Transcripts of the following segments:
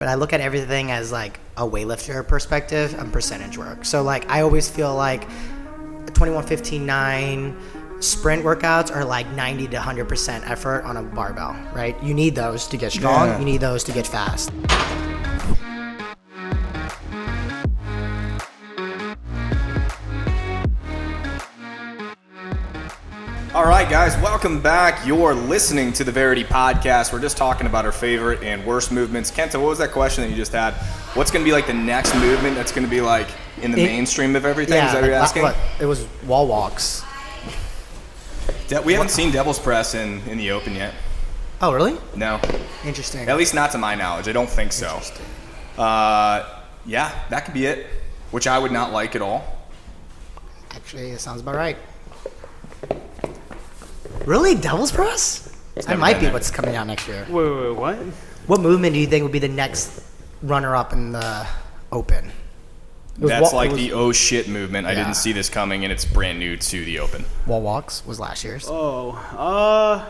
but I look at everything as like a weightlifter perspective and percentage work. So like I always feel like 21-15-9 sprint workouts are like 90 to 100% effort on a barbell, right? You need those to get strong. Yeah. You need those to get fast. All right, guys, welcome back. You're listening to the Verity podcast. We're just talking about our favorite and worst movements. Kenta, what was that question that you just had? What's going to be like the next movement that's going to be like in the mainstream of everything? Yeah, is that what you're asking? It was wall walks. We haven't seen devil's press in the open yet. Oh, really? No. Interesting. At least not to my knowledge. I don't think so. Yeah, that could be it, which I would not like at all. Actually, it sounds about right. Really? Devil's press? That might be what's coming out next year. Wait, what? What movement do you think would be the next runner-up in the Open? That's like the oh shit movement. Yeah. I didn't see this coming, and it's brand new to the Open. Wall walks was last year's. I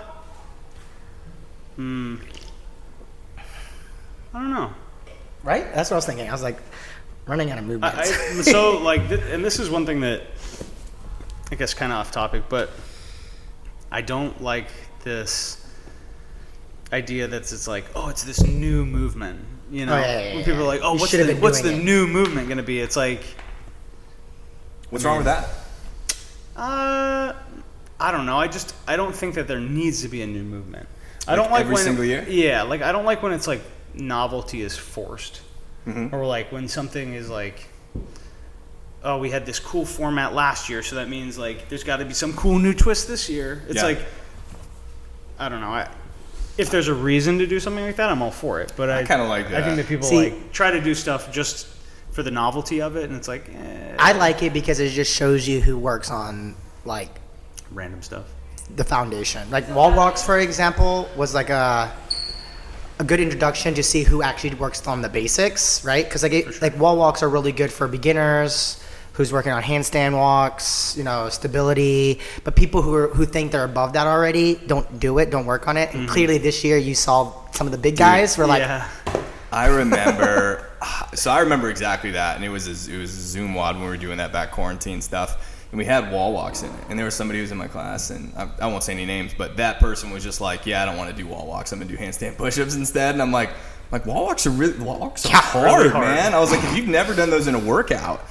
don't know. Right? That's what I was thinking. I was like, running out of movements. And this is one thing that, I guess kind of off topic, but I don't like this idea that it's like, oh, it's this new movement. You know, when people are like, oh, what's the new movement going to be? It's like, what's wrong with that? I don't know. I don't think that there needs to be a new movement. I don't like every single year. Yeah, like I don't like when it's like novelty is forced, mm-hmm. or like when something is like, oh, we had this cool format last year, so that means like there's got to be some cool new twist this year. It's like, I don't know. If there's a reason to do something like that, I'm all for it. But I kind of like that. I think that people like try to do stuff just for the novelty of it, and it's like. I like it because it just shows you who works on like random stuff. The foundation, like wall walks, for example, was like a good introduction to see who actually works on the basics, right? Because like wall walks are really good for beginners. Who's working on handstand walks, stability. But people who think they're above that already don't do it, don't work on it. And clearly this year you saw some of the big guys were like... Yeah. I remember... So I remember exactly that. And it was a Zoom WOD when we were doing that back quarantine stuff. And we had wall walks in it. And there was somebody who was in my class, and I won't say any names, but that person was just like, yeah, I don't want to do wall walks. I'm going to do handstand push-ups instead. And I'm like wall walks are hard, really hard, man. I was like, if you've never done those in a workout...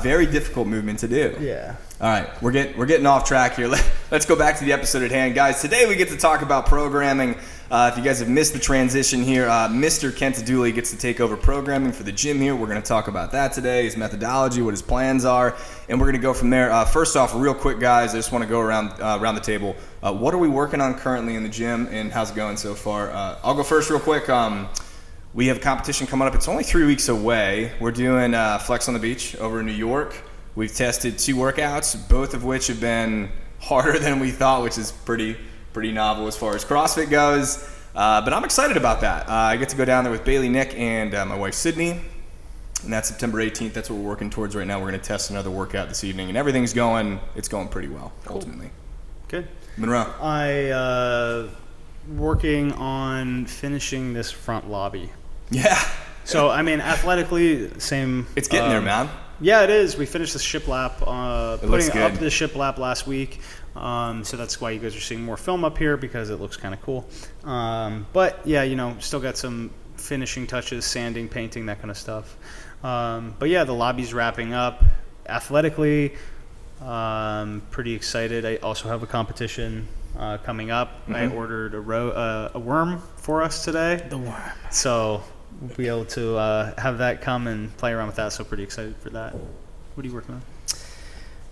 very difficult movement to do. Yeah. All right, we're getting off track here. Let's go back to the episode at hand, guys. Today we get to talk about programming. If you guys have missed the transition here, Mr. Kenta Dooley gets to take over programming for the gym here. We're going to talk about that today, his methodology, what his plans are, and we're going to go from there. First off, real quick, guys, I just want to go around the table. What are we working on currently in the gym, and how's it going so far? I'll go first real quick. We have a competition coming up. It's only 3 weeks away. We're doing Flex on the Beach over in New York. We've tested 2 workouts, both of which have been harder than we thought, which is pretty novel as far as CrossFit goes. But I'm excited about that. I get to go down there with Bailey, Nick, and my wife, Sydney. And that's September 18th. That's what we're working towards right now. We're going to test another workout this evening. And everything's going pretty well, ultimately. Good. Monroe. Working on finishing this front lobby. Yeah. So, I mean, athletically, same. It's getting there, man. Yeah, it is. We finished the ship lap, putting up the ship lap last week. So that's why you guys are seeing more film up here, because it looks kind of cool. But, yeah, still got some finishing touches, sanding, painting, that kind of stuff. But, yeah, the lobby's wrapping up. Athletically, pretty excited. I also have a competition coming up. Mm-hmm. I ordered a worm for us today. The worm. So we'll be able to have that come and play around with that. So pretty excited for that. What are you working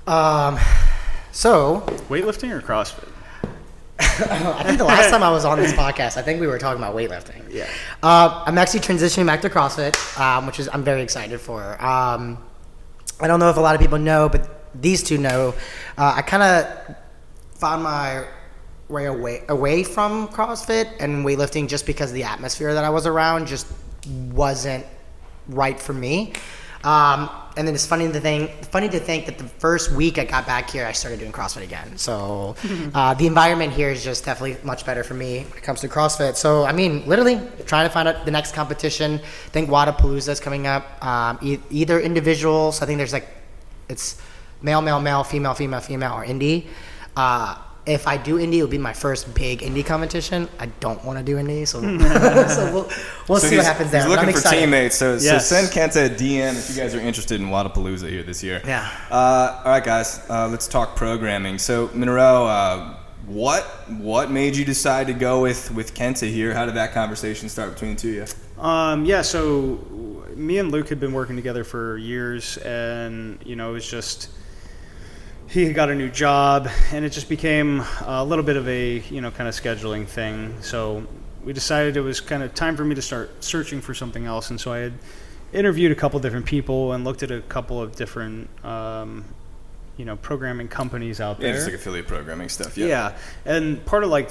on? So weightlifting or CrossFit? I think the last time I was on this podcast, I think we were talking about weightlifting. Yeah. I'm actually transitioning back to CrossFit, which I'm very excited for. I don't know if a lot of people know, but these two know. I kind of found my way away from CrossFit and weightlifting just because the atmosphere that I was around just wasn't right for me. And And then it's funny to think that the first week I got back here, I started doing CrossFit again. So the environment here is just definitely much better for me when it comes to CrossFit. So, I mean, literally trying to find out the next competition. I think Wadapalooza is coming up. Either individuals, I think there's like, it's male, male, male, female, female, female, or indie. If I do indie, it'll be my first big indie competition. I don't want to do indie, so, so we'll see what happens there. He's looking for teammates, so Yes. send Kenta a DM if you guys are interested in Wadapalooza here this year. Yeah. All right, guys, let's talk programming. So, Monroe, what made you decide to go with Kenta here? How did that conversation start between the two of you? Yeah, so me and Luke had been working together for years, and it was just he got a new job, and it just became a little bit of a kind of scheduling thing. So we decided it was kind of time for me to start searching for something else, and so I had interviewed a couple different people and looked at a couple of different programming companies out there. Yeah, just like affiliate programming stuff. Yeah, and part of like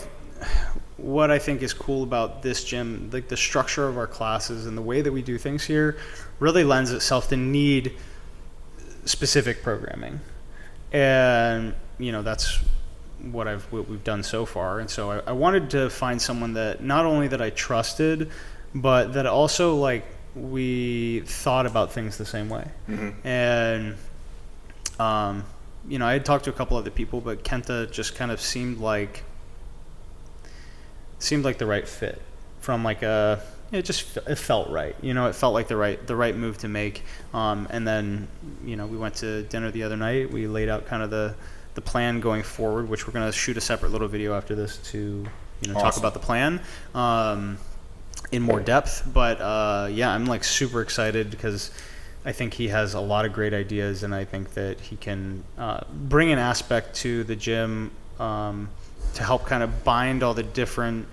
what I think is cool about this gym, like the structure of our classes and the way that we do things here, really lends itself to need specific programming, and that's what we've done so far. And so I wanted to find someone that not only that I trusted, but that also like we thought about things the same way. Mm-hmm. And I had talked to a couple other people, but Kenta just kind of seemed like the right fit from like it felt right. It felt like the right move to make. And then, we went to dinner the other night. We laid out kind of the plan going forward, which we're going to shoot a separate little video after this to, Awesome. Talk about the plan in more depth. But I'm like super excited because I think he has a lot of great ideas, and I think that he can bring an aspect to the gym to help kind of bind all the different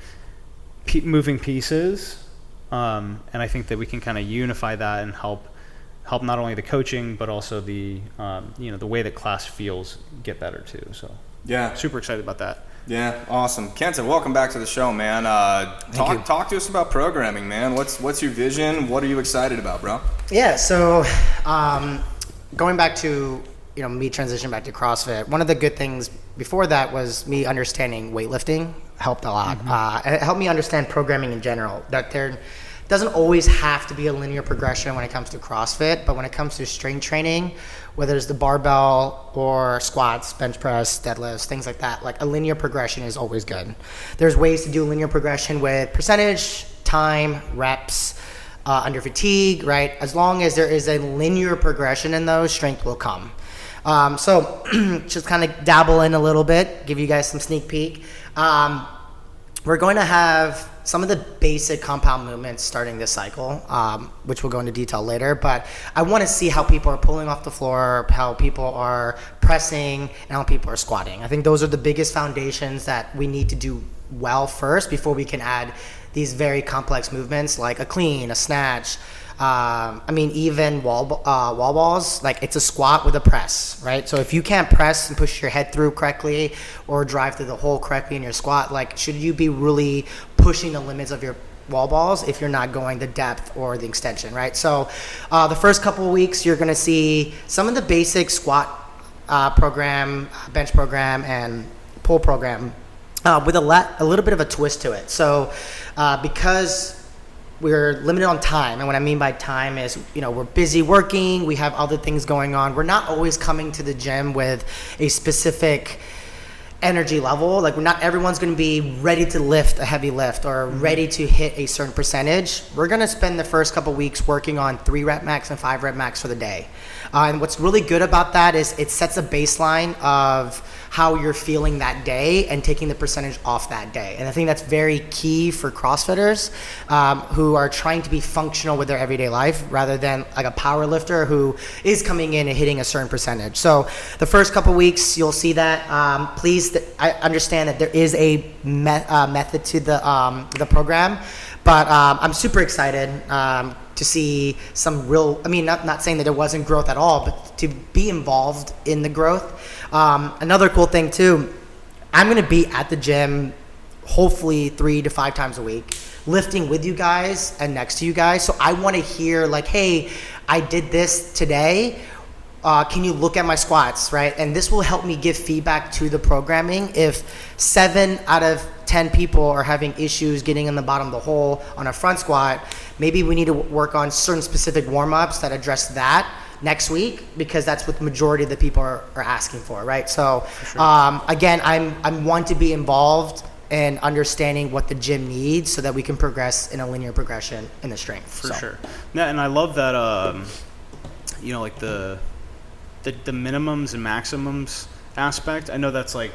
moving pieces. And I think that we can kind of unify that and help not only the coaching, but also the the way that class feels get better too. So yeah, super excited about that. Yeah, awesome. Kenta, welcome back to the show, man. Talk to us about programming, man. What's your vision? What are you excited about, bro? Yeah, so going back to me transitioning back to CrossFit, one of the good things before that was me understanding weightlifting helped a lot. Mm-hmm. It helped me understand programming in general, that there doesn't always have to be a linear progression when it comes to CrossFit, but when it comes to strength training, whether it's the barbell or squats, bench press, deadlifts, things like that, like a linear progression is always good. There's ways to do linear progression with percentage, time, reps, under fatigue, right? As long as there is a linear progression in those, strength will come. So just kind of dabble in a little bit, give you guys some sneak peek. We're going to have some of the basic compound movements starting this cycle, which we'll go into detail later, but I want to see how people are pulling off the floor, how people are pressing, and how people are squatting. I think those are the biggest foundations that we need to do well first before we can add these very complex movements like a clean, a snatch, even wall balls, like it's a squat with a press, right? So if you can't press and push your head through correctly or drive through the hole correctly in your squat, like should you be really pushing the limits of your wall balls if you're not going the depth or the extension, right? So the first couple of weeks, you're going to see some of the basic squat program, bench program, and pull program with a little bit of a twist to it. So because we're limited on time, and what I mean by time is, we're busy working, we have other things going on. We're not always coming to the gym with a specific energy level. Like not everyone's going to be ready to lift a heavy lift or ready to hit a certain percentage. We're going to spend the first couple weeks working on 3 rep max and 5 rep max for the day. And what's really good about that is it sets a baseline of how you're feeling that day and taking the percentage off that day. And I think that's very key for CrossFitters who are trying to be functional with their everyday life rather than like a power lifter who is coming in and hitting a certain percentage. So the first couple weeks, you'll see that. I understand that there is a method to the program, but I'm super excited to see some real, not saying that there wasn't growth at all, but to be involved in the growth. Another cool thing too, I'm going to be at the gym hopefully 3 to 5 times a week, lifting with you guys and next to you guys. So I want to hear like, hey, I did this today. can you look at my squats, right? And this will help me give feedback to the programming. If 7 out of 10 people are having issues getting in the bottom of the hole on a front squat, maybe we need to work on certain specific warm-ups that address that next week, because that's what the majority of the people are asking for, right? So again, I'm one to be involved in understanding what the gym needs so that we can progress in a linear progression in the strength. For sure. Yeah, and I love that, like the minimums and maximums aspect. I know that's like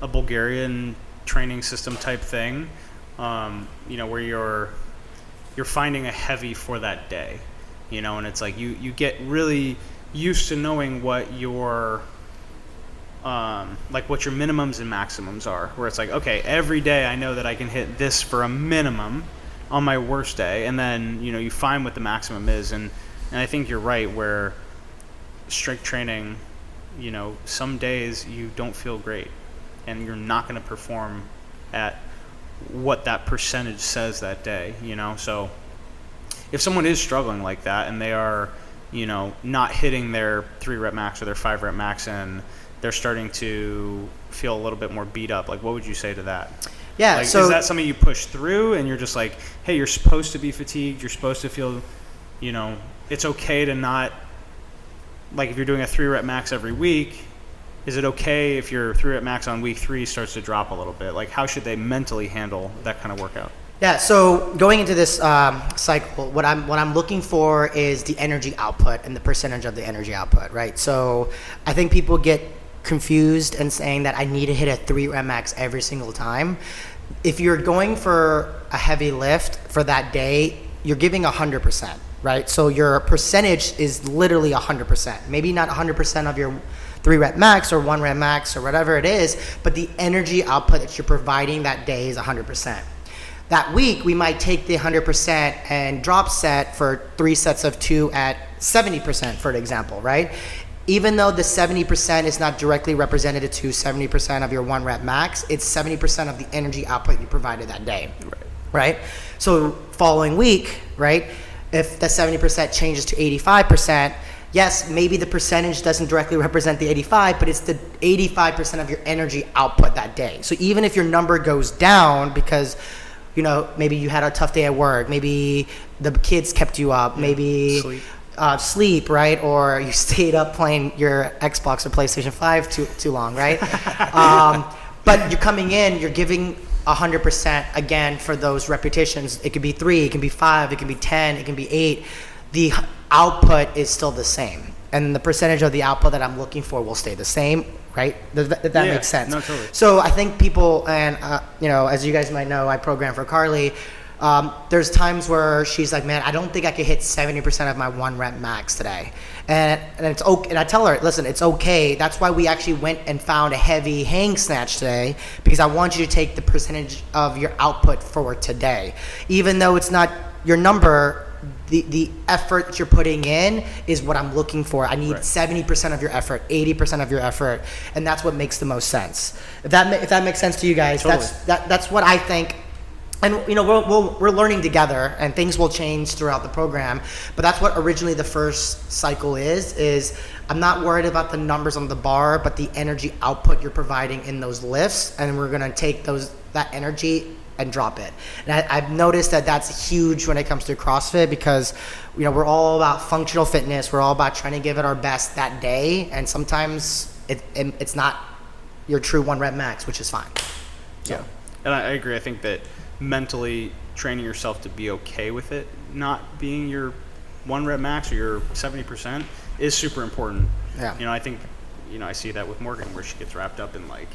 a Bulgarian training system type thing, where you're finding a heavy for that day, and it's like you get really used to knowing what your what your minimums and maximums are, where it's like, okay, every day I know that I can hit this for a minimum on my worst day, and then you find what the maximum is, and I think you're right, where strength training, some days you don't feel great and you're not going to perform at what that percentage says that day, so if someone is struggling like that and they are not hitting their 3 rep max or their 5 rep max and they're starting to feel a little bit more beat up, like what would you say to that? Yeah, so is that something you push through and you're just like, hey, you're supposed to be fatigued, you're supposed to feel, it's okay to not, like if you're doing a 3 rep max every week, is it okay if your 3 rep max on week 3 starts to drop a little bit? Like how should they mentally handle that kind of workout? Yeah, so going into this cycle, what I'm looking for is the energy output and the percentage of the energy output, right? So I think people get confused and saying that I need to hit a 3 rep max every single time. If you're going for a heavy lift for that day, you're giving 100%, right? So your percentage is literally 100%. Maybe not 100% of your 3 rep max or 1 rep max or whatever it is, but the energy output that you're providing that day is 100%. That week, we might take the 100% and drop set for 3 sets of 2 at 70%, for example, right? Even though the 70% is not directly represented to 70% of your 1 rep max, it's 70% of the energy output you provided that day, right? So following week, right, if the 70% changes to 85%, yes, maybe the percentage doesn't directly represent the 85, but it's the 85% of your energy output that day. So even if your number goes down because maybe you had a tough day at work, maybe the kids kept you up, maybe sleep, right? Or you stayed up playing your Xbox or PlayStation 5 too long, right? But you're coming in, you're giving 100% again for those repetitions. It could be 3, it can be 5, it can be 10, it can be 8. The output is still the same. And the percentage of the output that I'm looking for will stay the same, right? That makes sense. No, totally. So I think people, and as you guys might know, I program for Carly. There's times where she's like, man, I don't think I could hit 70% of my 1 rep max today. And it's okay. And I tell her, listen, it's okay. That's why we actually went and found a heavy hang snatch today, because I want you to take the percentage of your output for today. Even though it's not your number, the effort that you're putting in is what I'm looking for. I need 70% of your effort, 80% of your effort, and that's what makes the most sense. If that makes sense to you guys, totally. that's what I think. And we're learning together, and things will change throughout the program. But that's what originally the first cycle is I'm not worried about the numbers on the bar, but the energy output you're providing in those lifts, and we're gonna take that energy and drop it. And I've noticed that that's huge when it comes to CrossFit, because we're all about functional fitness. We're all about trying to give it our best that day, and sometimes it's not your true 1 rep max, which is fine. So. Yeah, and I agree. I think that mentally training yourself to be okay with it not being your 1 rep max or your 70% is super important. Yeah. I think I see that with Morgan, where she gets wrapped up in like,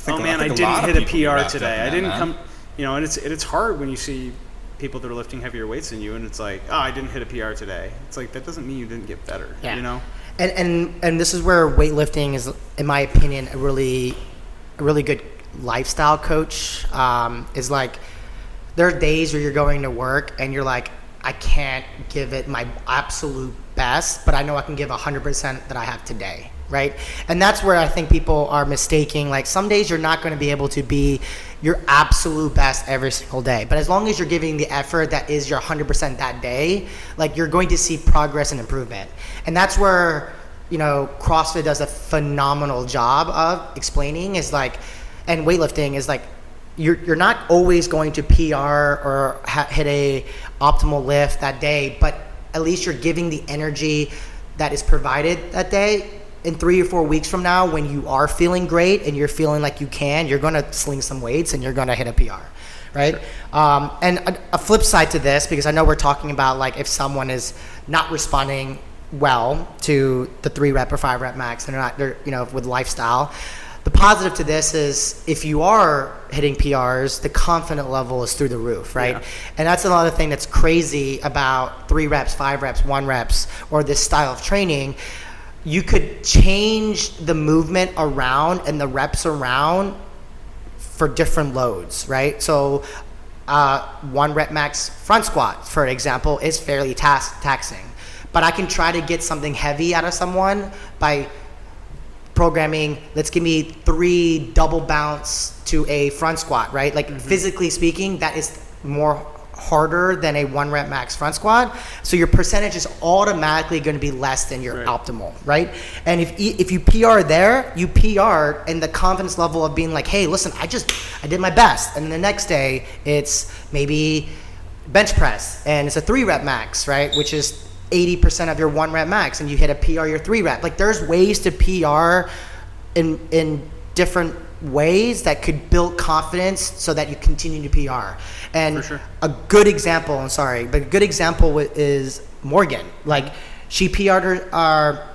I didn't hit a PR today. I didn't come, and it's hard when you see people that are lifting heavier weights than you, and it's like, oh, I didn't hit a PR today. It's like, that doesn't mean you didn't get better, And this is where weightlifting is, in my opinion, a really good lifestyle coach. Is like, there are days where you're going to work and you're like, I can't give it my absolute best, but I know I can give 100% that I have today, right? And that's where I think people are mistaking. Like, some days you're not going to be able to be your absolute best every single day, but as long as you're giving the effort that is your 100% that day, like, you're going to see progress and improvement. And that's where CrossFit does a phenomenal job of explaining is like, and weightlifting is like, you're not always going to PR or hit a optimal lift that day, but at least you're giving the energy that is provided that day. In 3 or 4 weeks from now, when you are feeling great and you're feeling like you're going to sling some weights and you're going to hit a PR, right? Sure. And a flip side to this, because I know we're talking about like if someone is not responding well to the 3 rep or 5 rep max, they're with lifestyle. The positive to this is if you are hitting PRs, the confidence level is through the roof, right? Yeah. And that's another thing that's crazy about 3 reps, 5 reps, 1 reps, or this style of training. You could change the movement around and the reps around for different loads, right? So 1 rep max front squat, for example, is fairly taxing. But I can try to get something heavy out of someone by programming, let's give me 3 double bounce to a front squat, right? Like physically speaking, that is more harder than a 1 rep max front squat. So your percentage is automatically going to be less than your optimal, right? And if you PR there, you PR and the confidence level of being like, hey, listen, I did my best. And the next day it's maybe bench press and it's a 3 rep max, right? Which is 80% of your 1 rep max, and you hit a PR your 3 rep. Like there's ways to PR in different ways that could build confidence so that you continue to PR. And a good example, a good example is Morgan. Like she PR'd her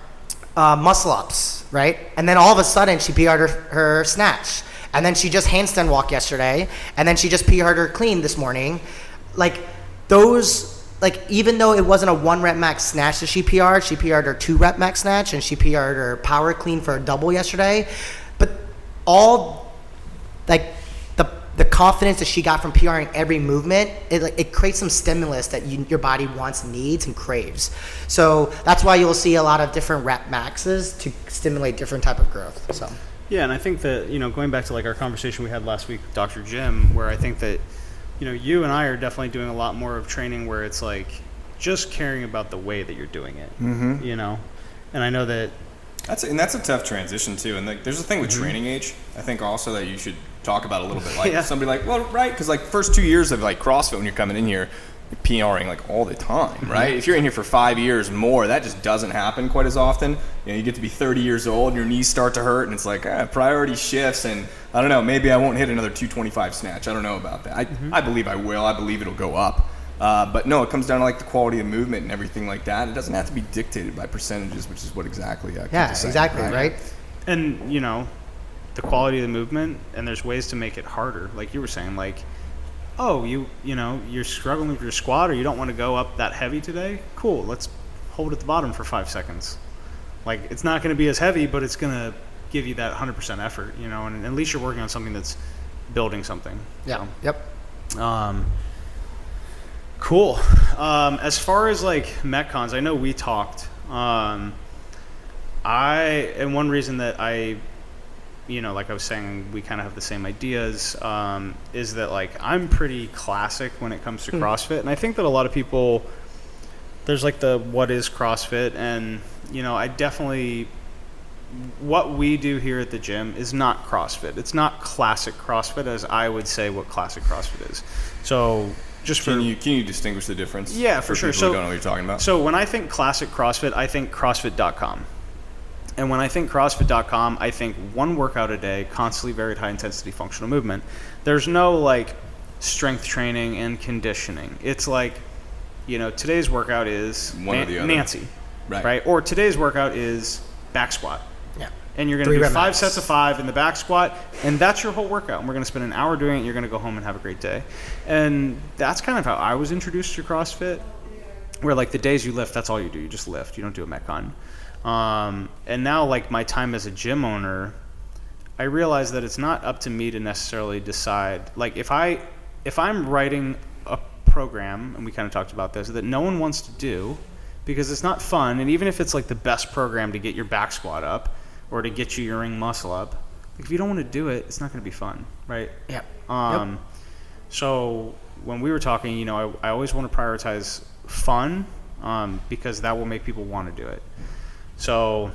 muscle ups, right? And then all of a sudden she PR'd her snatch. And then she just handstand walked yesterday. And then she just PR'd her clean this morning. Like those, like even though it wasn't a 1 rep max snatch that she PR'd her 2 rep max snatch, and she PR'd her power clean for a double yesterday. But all like the confidence that she got from PRing every movement, it creates some stimulus that your body wants, needs, and craves. So that's why you'll see a lot of different rep maxes to stimulate different type of growth. So yeah, and I think that going back to like our conversation we had last week with Dr. Jim, where I think that you and I are definitely doing a lot more of training where it's like just caring about the way that you're doing it. And I know that that's a tough transition too. And like, there's a thing with training age, I think also that you should talk about a little bit. Like somebody like, well, right, because like first 2 years of like CrossFit when you're coming in here, you're PRing like all the time, right? If you're in here for 5 years more, that just doesn't happen quite as often. You get to be 30 years old and your knees start to hurt, and it's like priority shifts, and I don't know, maybe I won't hit another 225 snatch. I don't know about that. I believe I will. I believe it'll go up. But no, it comes down to like the quality of movement and everything like that. It doesn't have to be dictated by percentages, which is what exactly Kenta's saying, exactly, right? And the quality of the movement, and there's ways to make it harder. Like you were saying, like, oh, you're struggling with your squat, or you don't want to go up that heavy today. Cool, let's hold at the bottom for 5 seconds. Like it's not going to be as heavy, but it's going to give you that 100% effort, and at least you're working on something that's building something. Yeah. So. Yep. Cool. As far as like Metcons, I know we talked. And one reason that I, like I was saying, we kind of have the same ideas, is that like I'm pretty classic when it comes to CrossFit, and I think that a lot of people, there's like the what is CrossFit, and I definitely, what we do here at the gym is not CrossFit. It's not classic CrossFit, as I would say what classic CrossFit is. So just can you distinguish the difference? Yeah, for sure. People who don't know what you're talking about. So when I think classic CrossFit, I think CrossFit.com. And when I think CrossFit.com, I think 1 workout a day, constantly varied high intensity functional movement. There's no like strength training and conditioning. It's like, today's workout is Nancy, right? Or today's workout is back squat. Yeah. And you're going to do 5 sets of 5 in the back squat, and that's your whole workout. And we're going to spend an hour doing it, and you're going to go home and have a great day. And that's kind of how I was introduced to CrossFit, where like the days you lift, that's all you do. You just lift. You don't do a Metcon. And now like my time as a gym owner, I realize that it's not up to me to necessarily decide. Like if I'm writing a program, and we kind of talked about this, that no one wants to do because it's not fun, and even if it's like the best program to get your back squat up or to get you your ring muscle up, like if you don't want to do it, it's not going to be fun, right? Yeah. So when we were talking, I always want to prioritize fun, because that will make people want to do it. So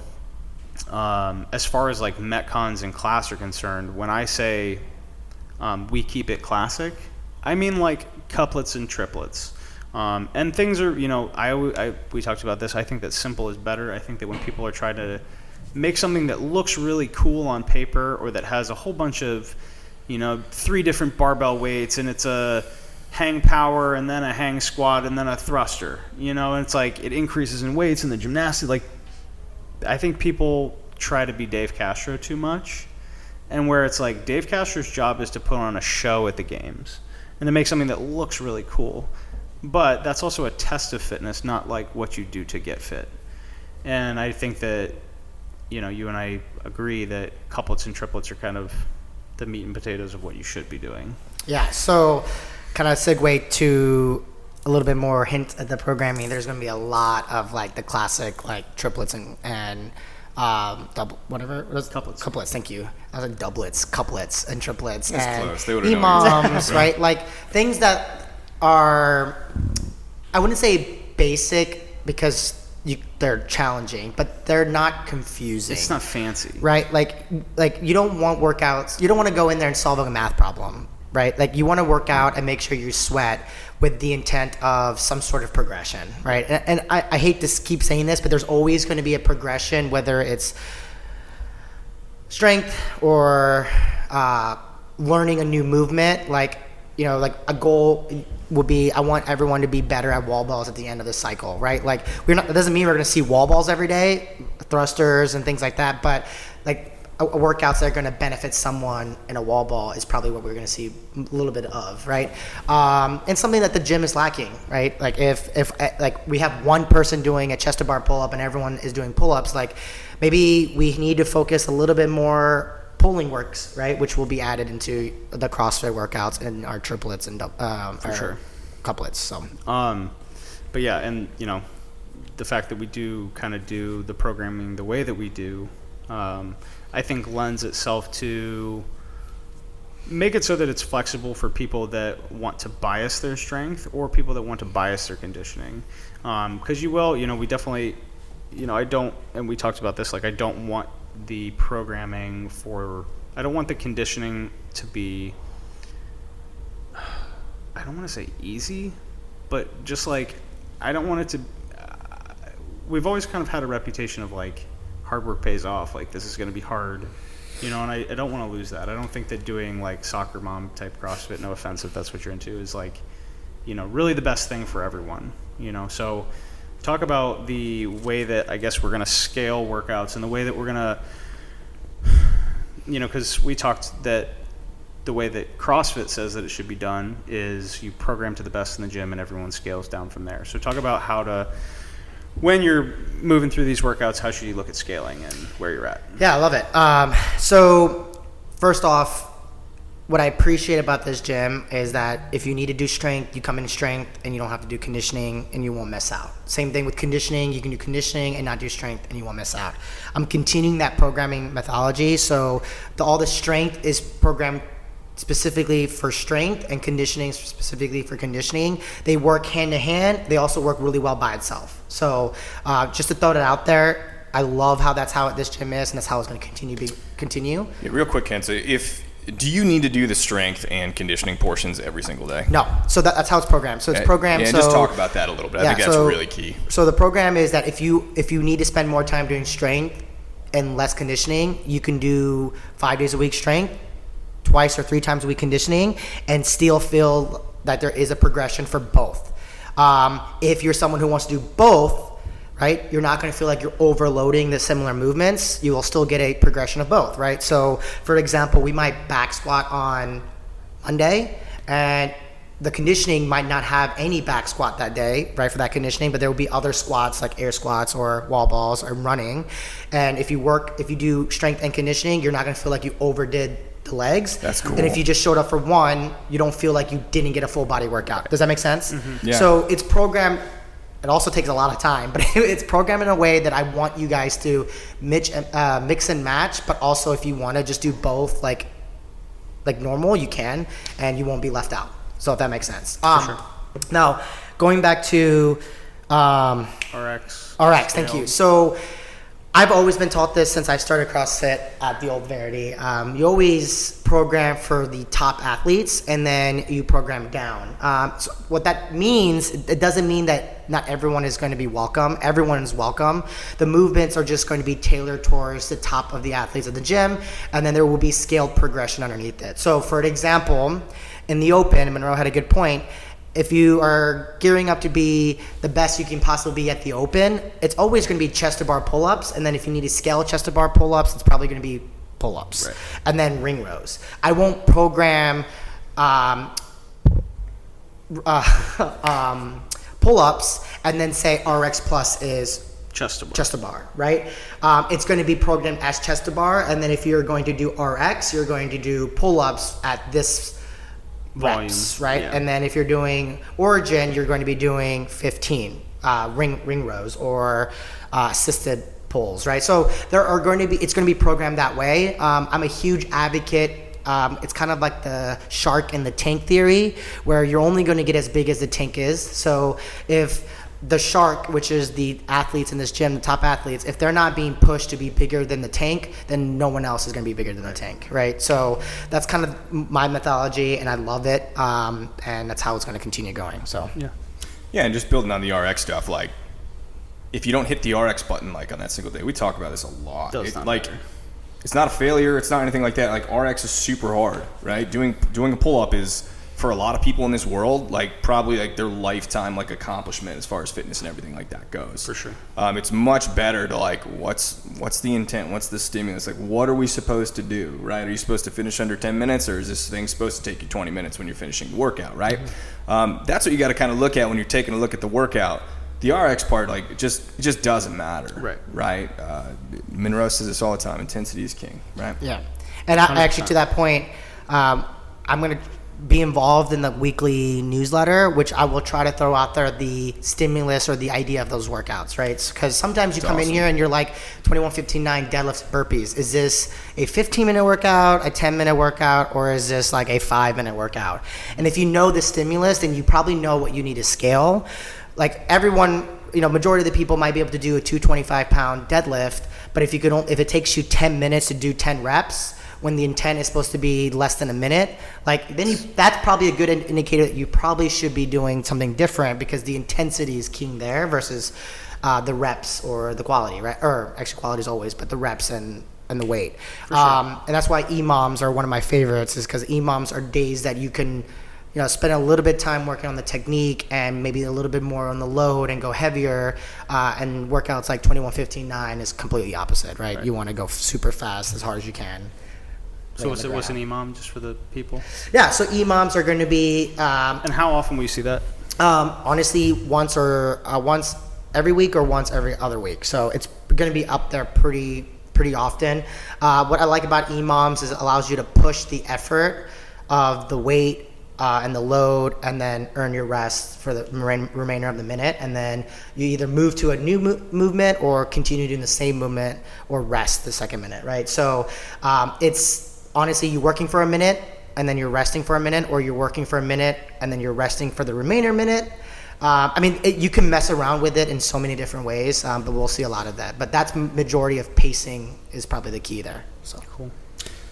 As far as like Metcons and class are concerned, when I say we keep it classic, I mean like couplets and triplets. And things are, we talked about this. I think that simple is better. I think that when people are trying to make something that looks really cool on paper, or that has a whole bunch of, 3 different barbell weights, and it's a hang power and then a hang squat and then a thruster, and it's like it increases in weights and the gymnastics. Like, I think people try to be Dave Castro too much, and where it's like Dave Castro's job is to put on a show at the games and to make something that looks really cool. But that's also a test of fitness, not like what you do to get fit. And I think that, you and I agree that couplets and triplets are kind of the meat and potatoes of what you should be doing. Yeah, so kind of segue to a little bit more hint at the programming. There's going to be a lot of like the classic like triplets and double, whatever it was. Couplets, thank you. I was like doublets, couplets, and triplets. That's and close. They would have known. imams, right? Like things that are, I wouldn't say basic because they're challenging, but they're not confusing. It's not fancy. Right? Like you don't want workouts, you don't want to go in there and solve a math problem, right? Like you want to work out and make sure you sweat with the intent of some sort of progression, right? And I hate to keep saying this, but there's always going to be a progression, whether it's strength or learning a new movement. Like a goal would be, I want everyone to be better at wall balls at the end of the cycle, right? Like it doesn't mean we're going to see wall balls every day, thrusters and things like that, but like workouts that are going to benefit someone in a wall ball is probably what we're going to see a little bit of, right? And something that the gym is lacking, right? Like if like we have one person doing a chest to bar pull up and everyone is doing pull ups, like maybe we need to focus a little bit more pulling works, right? Which will be added into the CrossFit workouts and our triplets and for sure couplets. So, but yeah, and the fact that we do kind of do the programming the way that we do, I think lends itself to make it so that it's flexible for people that want to bias their strength or people that want to bias their conditioning. Because we definitely, I don't, and we talked about this, like I don't want the programming I don't want the conditioning to be, I don't want to say easy, but just like, I don't want it to, we've always kind of had a reputation of like, hard work pays off, like this is going to be hard, and I don't want to lose that. I don't think that doing like soccer mom type CrossFit, no offense if that's what you're into, is like, really the best thing for everyone, so talk about the way that I guess we're going to scale workouts and the way that we're going to, because we talked that the way that CrossFit says that it should be done is you program to the best in the gym and everyone scales down from there. So talk about how to, when you're moving through these workouts, how should you look at scaling and where you're at? Yeah, I love it. So first off, what I appreciate about this gym is that if you need to do strength, you come in strength and you don't have to do conditioning and you won't miss out. Same thing with conditioning. You can do conditioning and not do strength and you won't miss out. I'm continuing that programming methodology. So all the strength is programmed specifically for strength and conditioning specifically for conditioning. They work hand to hand. They also work really well by itself. So just to throw that out there, I love how that's how this gym is and that's how it's going to continue. Yeah, real quick, Kenta, do you need to do the strength and conditioning portions every single day? No. So that's how it's programmed. So it's programmed. Yeah, just talk about that a little bit. I think that's really key. So the program is that if you need to spend more time doing strength and less conditioning, you can do 5 days a week strength, twice or 3 times a week conditioning, and still feel that there is a progression for both. If you're someone who wants to do both, right, you're not going to feel like you're overloading the similar movements. You will still get a progression of both, right? So, for example, we might back squat on Monday, and the conditioning might not have any back squat that day, right, for that conditioning, but there will be other squats like air squats or wall balls or running. And if you do strength and conditioning, you're not going to feel like you overdid the legs. That's cool. And if you just showed up for one, you don't feel like you didn't get a full body workout. Does that make sense? Mm-hmm. Yeah. So it's programmed. It also takes a lot of time, but it's programmed in a way that I want you guys to mix and match, but also if you want to just do both like normal, you can, and you won't be left out. So if that makes sense. Sure. Now, going back to RX. Thank you. So I've always been taught this since I started CrossFit at the old Verity. You always program for the top athletes, and then you program down. So what that means, it doesn't mean that not everyone is going to be welcome. Everyone is welcome. The movements are just going to be tailored towards the top of the athletes of the gym, and then there will be scaled progression underneath it. So for an example, in the open, Monroe had a good point. If you are gearing up to be the best you can possibly be at the open, it's always going to be chest to bar pull-ups. And then if you need to scale chest to bar pull-ups, it's probably going to be pull-ups. Right. And then ring rows. I won't program pull-ups and then say RX plus is chest to bar, right? It's going to be programmed as chest to bar. And then if you're going to do RX, you're going to do pull-ups at this reps, right? Yeah. And then if you're doing Origin, you're going to be doing 15 ring rows or assisted pulls, right? So there are going to be, it's going to be programmed that way. I'm a huge advocate. It's kind of like the shark and the tank theory, where you're only going to get as big as the tank is. So if the shark, which is the athletes in this gym, the top athletes, if they're not being pushed to be bigger than the tank, then no one else is going to be bigger than the tank, right? So that's kind of my methodology, and I love it, and that's how it's going to continue going. So yeah, and just building on the RX stuff, like if you don't hit the RX button like on that single day, we talk about this a lot. It's not a failure, it's not anything like that. Like RX is super hard, right? Doing a pull up is, for a lot of people in this world, like probably like their lifetime like accomplishment as far as fitness and everything like that goes. For sure. It's much better to like what's the intent, what's the stimulus, like what are we supposed to do, right? Are you supposed to finish under 10 minutes, or is this thing supposed to take you 20 minutes when you're finishing the workout, right? Mm-hmm. That's what you got to kind of look at when you're taking a look at the workout. The RX part, like it just doesn't matter, right? Monroe says this all the time: intensity is king, right? Yeah, and I, actually to that point, I'm gonna be involved in the weekly newsletter, which I will try to throw out there the stimulus or the idea of those workouts, right? Because sometimes you come in here and you're like 21-15-9 deadlifts, burpees. Is this a 15-minute workout, a 10-minute workout, or is this like a 5-minute workout? And if you know the stimulus, then you probably know what you need to scale. Like everyone, majority of the people might be able to do a 225-pound deadlift, but if it takes you 10 minutes to do 10 reps, when the intent is supposed to be less than a minute, that's probably a good indicator that you probably should be doing something different, because the intensity is king there versus the reps or the quality, right? Or actually quality is always, but the reps and the weight. Sure. And that's why EMOMs are one of my favorites, is because EMOMs are days that you can spend a little bit of time working on the technique and maybe a little bit more on the load and go heavier, and workouts like 21-15-9 is completely opposite, right? You want to go super fast as hard as you can. So what's an EMOM, just for the people? Yeah, so EMOMs are going to be... and how often will you see that? Honestly, once every week or once every other week. So it's going to be up there pretty often. What I like about EMOMs is it allows you to push the effort of the weight and the load, and then earn your rest for the remainder of the minute. And then you either move to a new movement or continue doing the same movement or rest the second minute, right? So it's... honestly, you're working for a minute and then you're resting for a minute, or you're working for a minute and then you're resting for the remainder minute. You can mess around with it in so many different ways, but we'll see a lot of that. But that's majority of pacing is probably the key there. So cool.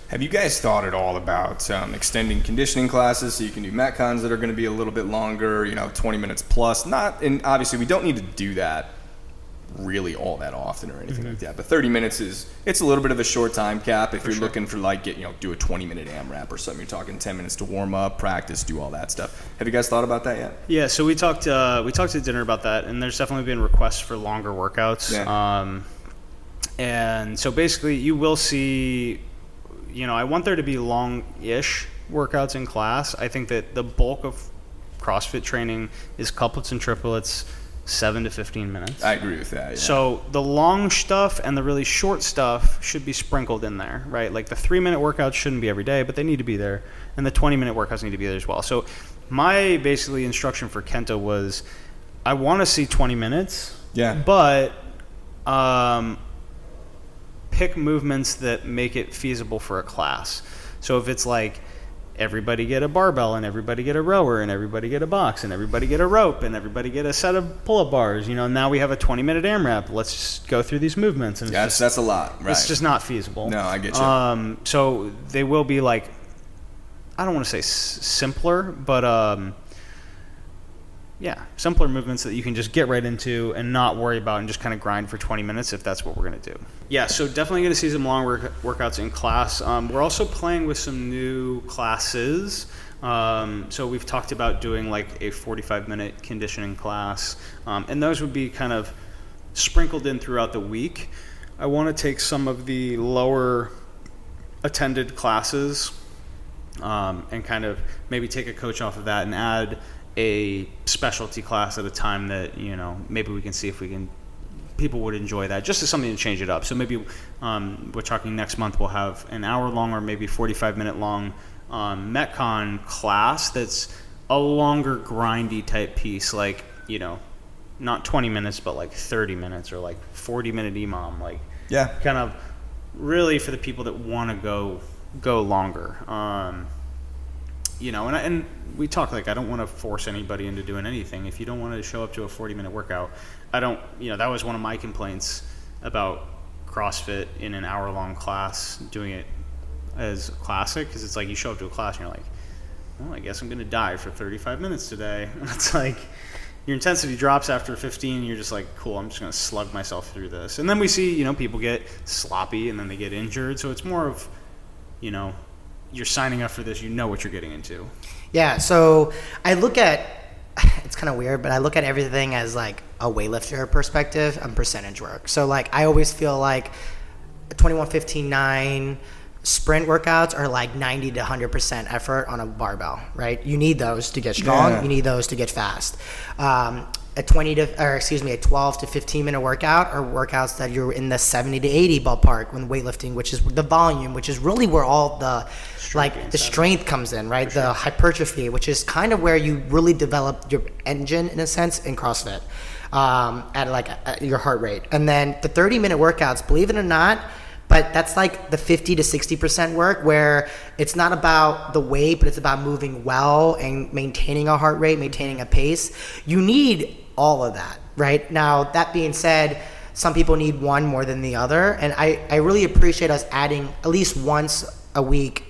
Have you guys thought at all about extending conditioning classes so you can do Metcons that are going to be a little bit longer, 20 minutes plus? And obviously we don't need to do that really all that often or anything like that, but 30 minutes it's a little bit of a short time cap if you're looking for do a 20-minute AMRAP or something. You're talking 10 minutes to warm up, practice, do all that stuff. Have you guys thought about that yet? Yeah, so we talked at dinner about that, and there's definitely been requests for longer workouts. And so basically you will see, I want there to be long-ish workouts in class. I think that the bulk of CrossFit training is couplets and triplets, 7 to 15 minutes. I agree with that. Yeah. So the long stuff and the really short stuff should be sprinkled in there, right? Like the 3-minute workouts shouldn't be every day, but they need to be there. And the 20-minute workouts need to be there as well. So my basically instruction for Kenta was, I want to see 20 minutes. Yeah. But pick movements that make it feasible for a class. So if it's like everybody get a barbell, and everybody get a rower, and everybody get a box, and everybody get a rope, and everybody get a set of pull-up bars. Now we have a 20-minute AMRAP. Let's just go through these movements. And that's a lot, right? It's just not feasible. No, I get you. So they will be like, I don't want to say simpler, but simpler movements that you can just get right into and not worry about and just kind of grind for 20 minutes if that's what we're going to do. Yeah, so definitely going to see some long workouts in class. We're also playing with some new classes. So we've talked about doing like a 45-minute conditioning class, and those would be kind of sprinkled in throughout the week. I want to take some of the lower attended classes and kind of maybe take a coach off of that and add a specialty class at a time that, maybe we can see if people would enjoy that, just as something to change it up. So maybe we're talking next month we'll have an hour long or maybe 45-minute long Metcon class that's a longer grindy type piece, like, not 20 minutes, but like 30 minutes or like 40-minute EMOM, like kind of really for the people that want to go longer. And we talk like I don't want to force anybody into doing anything. If you don't want to show up to a 40-minute workout, that was one of my complaints about CrossFit in an hour-long class, doing it as classic, because it's like you show up to a class and you're like, well, I guess I'm going to die for 35 minutes today. And it's like your intensity drops after 15 and you're just like, cool, I'm just going to slug myself through this. And then we see, people get sloppy and then they get injured. So it's more of, you're signing up for this, what you're getting into. Yeah, so I look at, it's kind of weird, but I look at everything as like a weightlifter perspective and percentage work. So like I always feel like 21-15-9 sprint workouts are like 90 to 100% effort on a barbell, right? You need those to get strong. Yeah. You need those to get fast. A 12 to 15 minute workout are workouts that you're in the 70 to 80 ballpark when weightlifting, which is the volume, which is really where all the strength comes in, right? The hypertrophy, which is kind of where you really develop your engine in a sense in CrossFit, at your heart rate. And then the 30-minute workouts, believe it or not, but that's like the 50 to 60% work where it's not about the weight, but it's about moving well and maintaining a heart rate, maintaining a pace. You need all of that, right? Now, that being said, some people need one more than the other. And I really appreciate us adding at least once a week.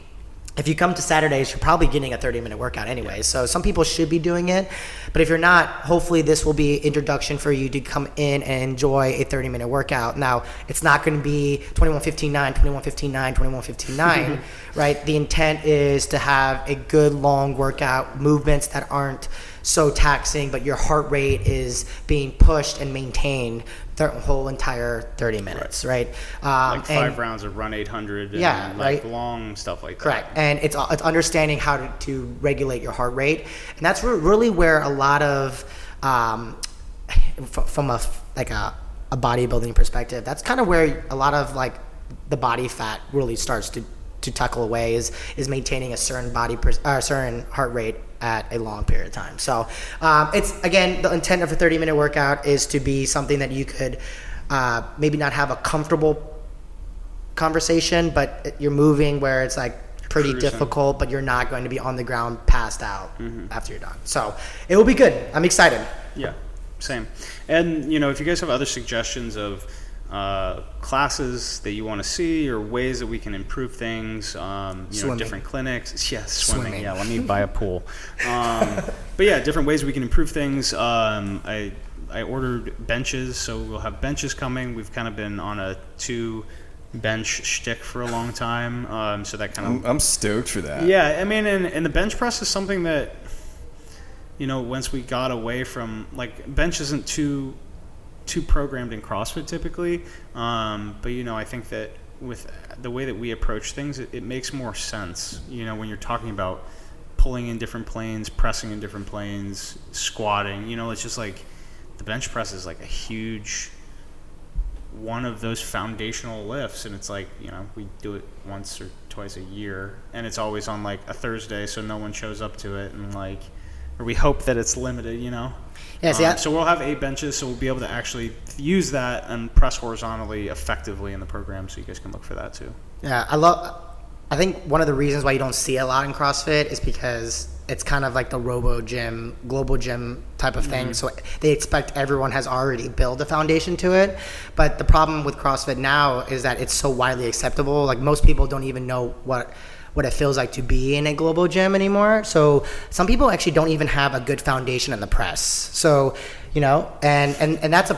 If you come to Saturdays, you're probably getting a 30-minute workout anyway. So some people should be doing it. But if you're not, hopefully this will be an introduction for you to come in and enjoy a 30-minute workout. Now, it's not going to be 21-15-9, 21-15-9, 21-15-9, right? The intent is to have a good long workout, movements that aren't so taxing, but your heart rate is being pushed and maintained the whole entire 30 minutes, right? Like 5 rounds of run 800 and like long stuff like that. Correct. And it's understanding how to regulate your heart rate. And that's really where a lot of, from a bodybuilding perspective, that's kind of where a lot of like the body fat really starts to tuckle away is maintaining a certain certain heart rate at a long period of time. So it's, again, the intent of a 30-minute workout is to be something that you could maybe not have a comfortable conversation, but you're moving where it's like pretty difficult, but you're not going to be on the ground passed out after you're done. So it will be good. I'm excited. Yeah, same. And, if you guys have other suggestions of classes that you want to see or ways that we can improve things, different clinics. Yes, swimming. Yeah, let me buy a pool. But yeah, different ways we can improve things. I ordered benches, so we'll have benches coming. We've kind of been on a 2 bench shtick for a long time. So that kind of... I'm stoked for that. Yeah, I mean, and the bench press is something that, once we got away from, like, bench isn't too programmed in CrossFit typically, but I think that with the way that we approach things, it makes more sense. When you're talking about pulling in different planes, pressing in different planes, squatting. It's just like the bench press is like a huge one of those foundational lifts, and it's like we do it once or twice a year, and it's always on like a Thursday, so no one shows up to it, and like, or we hope that it's limited, Yeah, so we'll have 8 benches, so we'll be able to actually use that and press horizontally effectively in the program, so you guys can look for that too. Yeah, I think one of the reasons why you don't see it a lot in CrossFit is because it's kind of like the robo gym, global gym type of thing. So they expect everyone has already built a foundation to it. But the problem with CrossFit now is that it's so widely acceptable. Like most people don't even know what it feels like to be in a global gym anymore. So some people actually don't even have a good foundation in the press. So, you know, and that's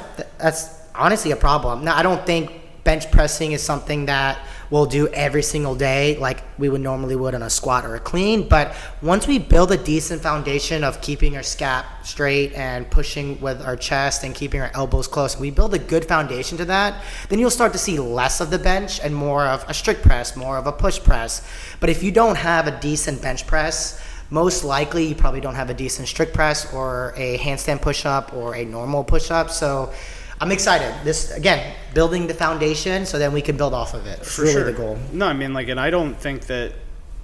honestly a problem. Now, I don't think bench pressing is something that we'll do every single day like we would normally would on a squat or a clean. But once we build a decent foundation of keeping our scap straight and pushing with our chest and keeping our elbows close, we build a good foundation to that, then you'll start to see less of the bench and more of a strict press, more of a push press. But if you don't have a decent bench press, most likely you probably don't have a decent strict press or a handstand push-up or a normal push-up. So I'm excited. This, again, building the foundation so then we can build off of it. It's really the goal. No, I mean, like, and I don't think that,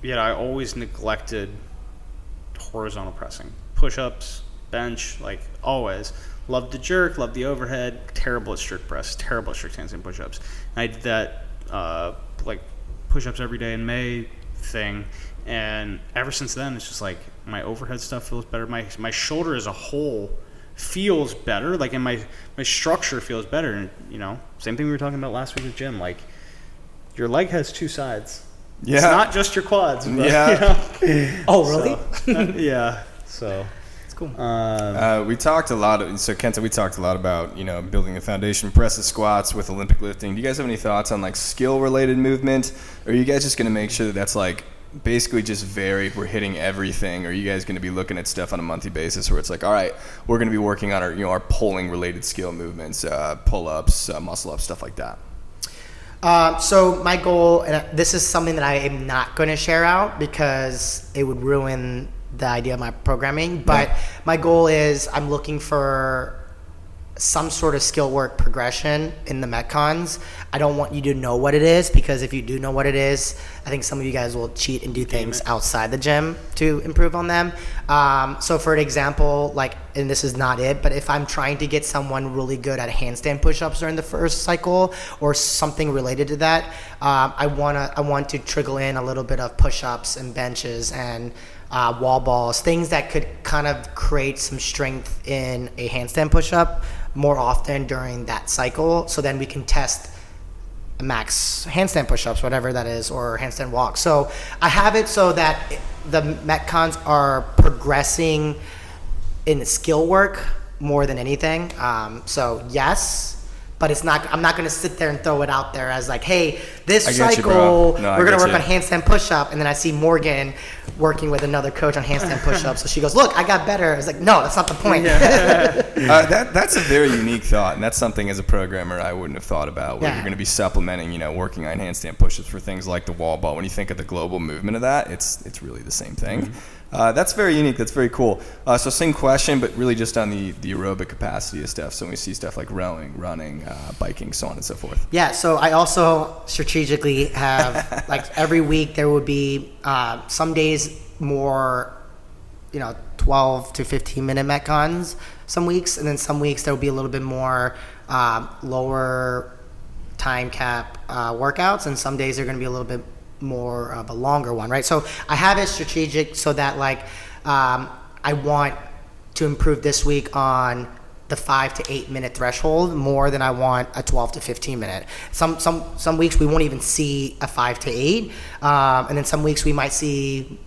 I always neglected horizontal pressing. Push-ups, bench, like, always. Loved the jerk, loved the overhead, terrible at strict press, terrible at strict handstand push-ups. And I did that, like, push-ups every day in May thing. And ever since then, it's just like my overhead stuff feels better. My shoulder as a whole feels better, like, and my structure feels better. And same thing we were talking about last week with Jim, like your leg has two sides. It's not just your quads, but, Oh, really? Yeah, so it's cool. We talked a lot Kenta, we talked a lot about building a foundation, presses, squats with Olympic lifting. Do you guys have any thoughts on like skill related movement, or are you guys just going to make sure that that's like basically just we're hitting everything? Or are you guys going to be looking at stuff on a monthly basis where it's like, all right, we're going to be working on our pulling related skill movements, pull-ups, muscle-ups, stuff like that? So my goal, and this is something that I am not going to share out because it would ruin the idea of my programming, but my goal is I'm looking for some sort of skill work progression in the Metcons. I don't want you to know what it is, because if you do know what it is, I think some of you guys will cheat and do things outside the gym to improve on them. So for an example, like, and this is not it, but if I'm trying to get someone really good at handstand push-ups during the first cycle or something related to that, I want to trickle in a little bit of push-ups and benches and wall balls, things that could kind of create some strength in a handstand push-up more often during that cycle, so then we can test max handstand push-ups, whatever that is, or handstand walk. So I have it so that the Metcons are progressing in the skill work more than anything. So yes, but it's not. I'm not going to sit there and throw it out there as like, hey, this cycle we're going to work on handstand push-up, and then I see Morgan working with another coach on handstand push-up. So she goes, look, I got better. It's like, no, that's not the point. That's a very unique thought, and that's something as a programmer I wouldn't have thought about, where you're going to be supplementing, working on handstand push-ups for things like the wall ball. When you think of the global movement of that, it's really the same thing. Mm-hmm. That's very unique. That's very cool. So same question, but really just on the aerobic capacity of stuff. So when we see stuff like rowing, running, biking, so on and so forth. Yeah, so I also strategically have, like, every week there would be some days more, 12 to 15 minute Metcons some weeks, and then some weeks there will be a little bit more lower time cap workouts, and some days they're going to be a little bit more of a longer one, right? So I have it strategic so that, like, I want to improve this week on the 5 to 8 minute threshold more than I want a 12 to 15 minute. Some weeks we won't even see a 5 to 8, and then some weeks we might see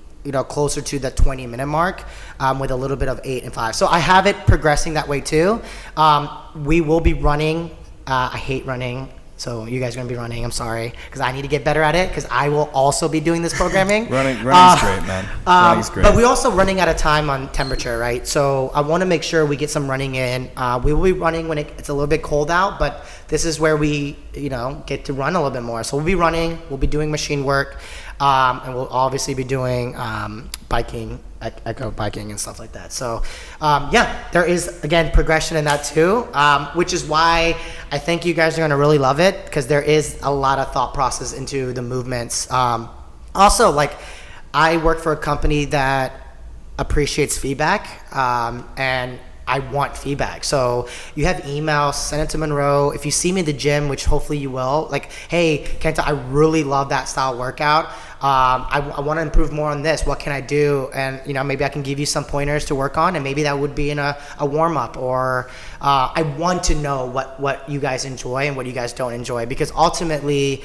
closer to the 20 minute mark with a little bit of 8 and 5. So I have it progressing that way too. We will be running. I hate running. So you guys are going to be running. I'm sorry, because I need to get better at it, because I will also be doing this programming. Running's great, man. Running's great. But we're also running out of time on temperature, right? So I want to make sure we get some running in. We will be running when it's a little bit cold out, but this is where we, get to run a little bit more. So we'll be running. We'll be doing machine work, and we'll obviously be doing biking, echo biking and stuff like that. So there is, again, progression in that too, which is why I think you guys are going to really love it, because there is a lot of thought process into the movements. Also, like, I work for a company that appreciates feedback, and I want feedback. So you have emails, send it to Monroe. If you see me in the gym, which hopefully you will, like, hey, Kenta, I really love that style workout. I want to improve more on this. What can I do? And, maybe I can give you some pointers to work on, and maybe that would be in a warm-up, or I want to know what you guys enjoy and what you guys don't enjoy, because ultimately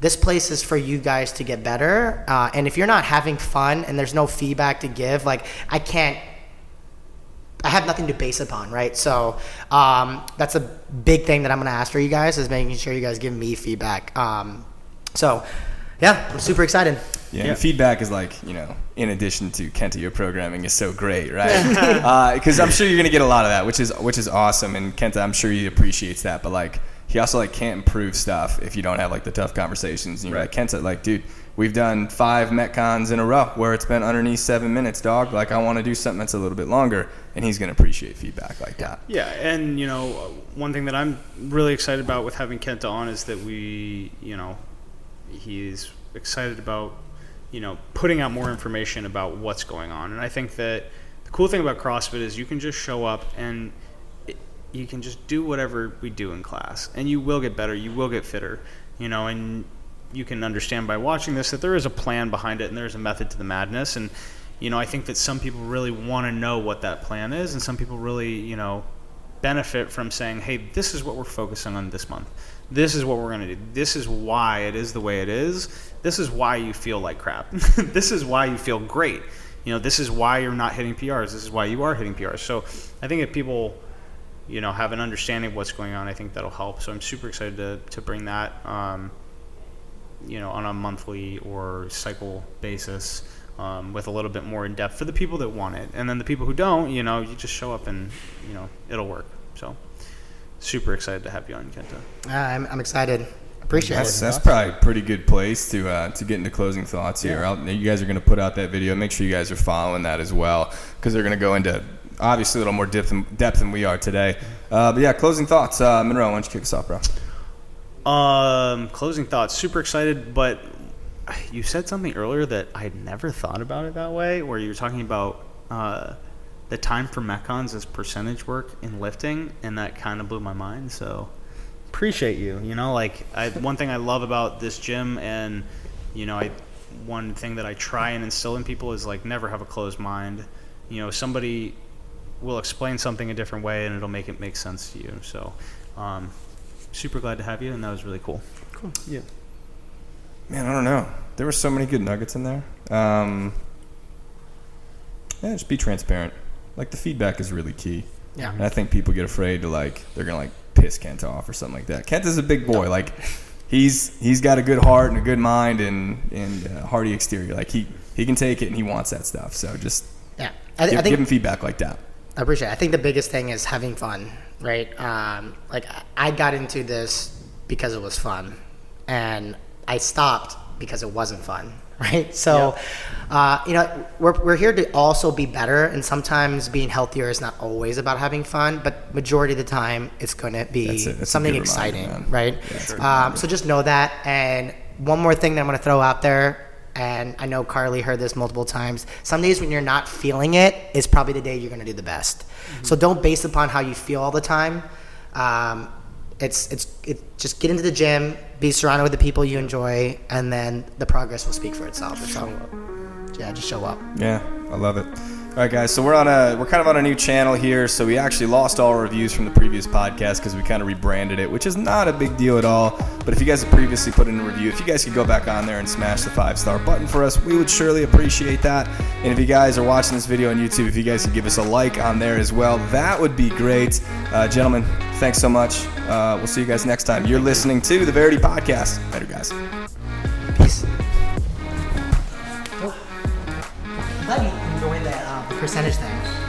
this place is for you guys to get better. And if you're not having fun and there's no feedback to give, like, I have nothing to base upon, right? So that's a big thing that I'm going to ask for you guys, is making sure you guys give me feedback. So yeah, I'm super excited. Yeah, and feedback is like, in addition to Kenta, your programming is so great, right? Because I'm sure you're going to get a lot of that, which is awesome. And Kenta, I'm sure he appreciates that. But like, he also like can't improve stuff if you don't have like the tough conversations. And you're like, Kenta, like, dude, we've done 5 Metcons in a row where it's been underneath 7 minutes, dog. Like, I want to do something that's a little bit longer. And he's going to appreciate feedback like that. Yeah, and, one thing that I'm really excited about with having Kenta on is that he's excited about, putting out more information about what's going on. And I think that the cool thing about CrossFit is you can just show up and you can just do whatever we do in class, and you will get better, you will get fitter, and you can understand by watching this that there is a plan behind it and there's a method to the madness. And, I think that some people really want to know what that plan is, and some people really, benefit from saying, hey, this is what we're focusing on this month. This is what we're going to do. This is why it is the way it is. This is why you feel like crap. This is why you feel great. This is why you're not hitting PRs. This is why you are hitting PRs. So I think if people, have an understanding of what's going on, I think that'll help. So I'm super excited to bring that, on a monthly or cycle basis, with a little bit more in depth for the people that want it. And then the people who don't, you just show up and, it'll work. So super excited to have you on, Kenta. I'm excited. Appreciate it. That's probably a pretty good place to get into closing thoughts here. You guys are going to put out that video. Make sure you guys are following that as well, because they're going to go into obviously a little more depth than we are today. But yeah, closing thoughts. Monroe, why don't you kick us off, bro? Closing thoughts. Super excited, but you said something earlier that I had never thought about it that way, where you were talking about the time for Metcons as percentage work in lifting, and that kind of blew my mind. So appreciate you. One thing I love about this gym, and one thing that I try and instill in people is like, never have a closed mind. Somebody will explain something a different way and it'll make it make sense to you. So super glad to have you, and that was really cool. Cool. Yeah. Man, I don't know. There were so many good nuggets in there. Just be transparent. Like, the feedback is really key. Yeah. And I think people get afraid to, like, they're going to, like, piss Kenta off or something like that. Kenta's a big boy. Like, he's got a good heart and a good mind and a hearty exterior. Like, he can take it and he wants that stuff. So just give him feedback like that. I appreciate it. I think the biggest thing is having fun, right? Like, I got into this because it was fun, and I stopped because it wasn't fun, right? So, we're here to also be better, and sometimes being healthier is not always about having fun, but majority of the time it's going to be something exciting, right? Yeah, so just know that. And one more thing that I'm going to throw out there, and I know Carly heard this multiple times, some days when you're not feeling it is probably the day you're going to do the best. Mm-hmm. So don't base upon how you feel all the time. It's just get into the gym, be surrounded with the people you enjoy, and then the progress will speak for itself. So yeah, just show up. Yeah, I love it. All right, guys. So we're kind of on a new channel here. So we actually lost all our reviews from the previous podcast because we kind of rebranded it, which is not a big deal at all. But if you guys have previously put in a review, if you guys could go back on there and smash the 5-star button for us, we would surely appreciate that. And if you guys are watching this video on YouTube, if you guys could give us a like on there as well, that would be great. Gentlemen, thanks so much. We'll see you guys next time. You're listening to the Verity Podcast. Later, guys. Peace. I'm glad you enjoyed that percentage thing.